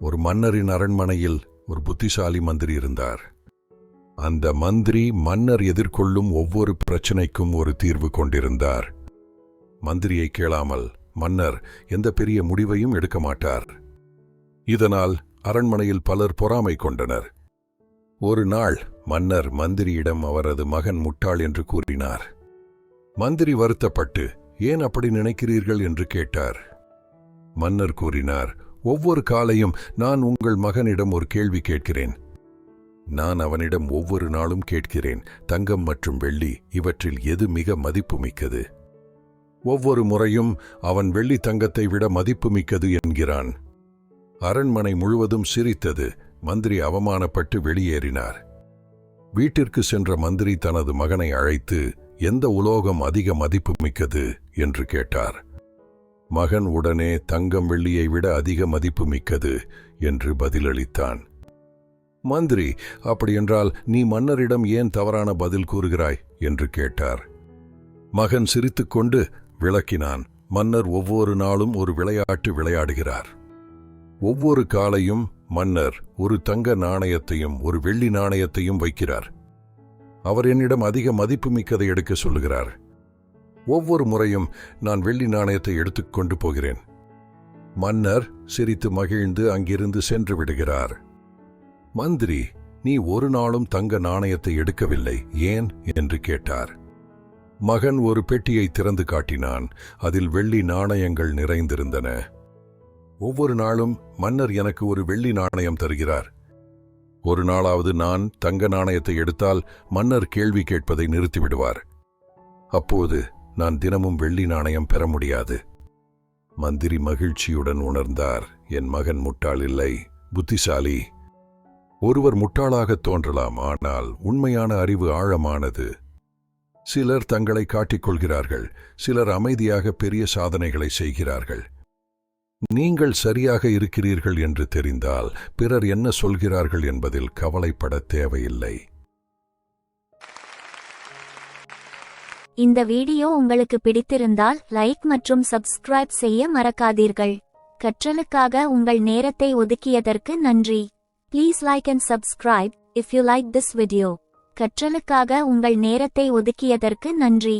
ஒரு மன்னரின் அரண்மனையில் ஒரு புத்திசாலி மந்திரி இருந்தார். அந்த மந்திரி மன்னர் எதிர்கொள்ளும் ஒவ்வொரு பிரச்சனைக்கும் ஒரு தீர்வு கொண்டிருந்தார். மந்திரியை கேளாமல் மன்னர் எந்த பெரிய முடிவையும் எடுக்க மாட்டார். இதனால் அரண்மனையில் பலர் பொறாமை கொண்டனர். ஒரு நாள் மன்னர் மந்திரியிடம் அவரது மகன் முட்டாள் என்று கூறினார். மந்திரி வருத்தப்பட்டு, ஏன் அப்படி நினைக்கிறீர்கள் என்று கேட்டார். மன்னர் கூறினார், ஒவ்வொரு காலையும் நான் உங்கள் மகனிடம் ஒரு கேள்வி கேட்கிறேன். நான் அவனிடம் ஒவ்வொரு நாளும் கேட்கிறேன், தங்கம் மற்றும் வெள்ளி இவற்றில் எது மிக மதிப்புமிக்கது? ஒவ்வொரு முறையும் அவன் வெள்ளி தங்கத்தை விட மதிப்புமிக்கது என்கிறான். அரண்மனை முழுவதும் சிரித்தது. மந்திரி அவமானப்பட்டு வெளியேறினார். வீட்டிற்கு சென்ற மந்திரி தனது மகனை அழைத்து, எந்த உலோகம் அதிக மதிப்புமிக்கது என்று கேட்டார். மகன் உடனே தங்கம் வெள்ளியை விட அதிக மதிப்புமிக்கது என்று பதிலளித்தான். மந்திரி, அப்படியென்றால் நீ மன்னரிடம் ஏன் தவறான பதில் கூறுகிறாய் என்று கேட்டார். மகன் சிரித்துக்கொண்டு விளக்கினான், மன்னர் ஒவ்வொரு நாளும் ஒரு விளையாட்டு விளையாடுகிறார். ஒவ்வொரு காலையும் மன்னர் ஒரு தங்க நாணயத்தையும் ஒரு வெள்ளி நாணயத்தையும் வைக்கிறார். அவர் என்னிடம் அதிக மதிப்புமிக்கதை எடுக்க சொல்லுகிறார். ஒவ்வொரு முறையும் நான் வெள்ளி நாணயத்தை எடுத்துக்கொண்டு போகிறேன். மன்னர் சிரித்து மகிழ்ந்து அங்கிருந்து சென்று விடுகிறார். மந்திரி, நீ ஒரு நாளும் தங்க நாணயத்தை எடுக்கவில்லை, ஏன் என்று கேட்டார். மகன் ஒரு பெட்டியை திறந்து காட்டினான். அதில் வெள்ளி நாணயங்கள் நிறைந்திருந்தன. ஒவ்வொரு நாளும் மன்னர் எனக்கு ஒரு வெள்ளி நாணயம் தருகிறார். ஒரு நாளாவது நான் தங்க நாணயத்தை எடுத்தால் மன்னர் கேள்வி கேட்பதை நிறுத்திவிடுவார். அப்போது நான் தினமும் வெள்ளி நாணயம் பெற முடியாது. மந்திரி மகிழ்ச்சியுடன் உணர்ந்தார், என் மகன் முட்டாள் இல்லை, புத்திசாலி. ஒருவர் முட்டாளாக தோன்றலாம், ஆனால் உண்மையான அறிவு ஆழமானது. சிலர் தங்களை காட்டிக்கொள்கிறார்கள், சிலர் அமைதியாக பெரிய சாதனைகளை செய்கிறார்கள். நீங்கள் சரியாக இருக்கிறீர்கள் என்று தெரிந்தால் பிறர் என்ன சொல்கிறார்கள் என்பதில் கவலைப்பட தேவையில்லை. இந்த வீடியோ உங்களுக்கு பிடித்திருந்தால் லைக் மற்றும் சப்ஸ்கிரைப் செய்ய மறக்காதீர்கள். கற்றலுக்காக உங்கள் நேரத்தை ஒதுக்கியதற்கு நன்றி. Please like and subscribe if you like this video. கற்றலுக்காக உங்கள் நேரத்தை ஒதுக்கியதற்கு நன்றி.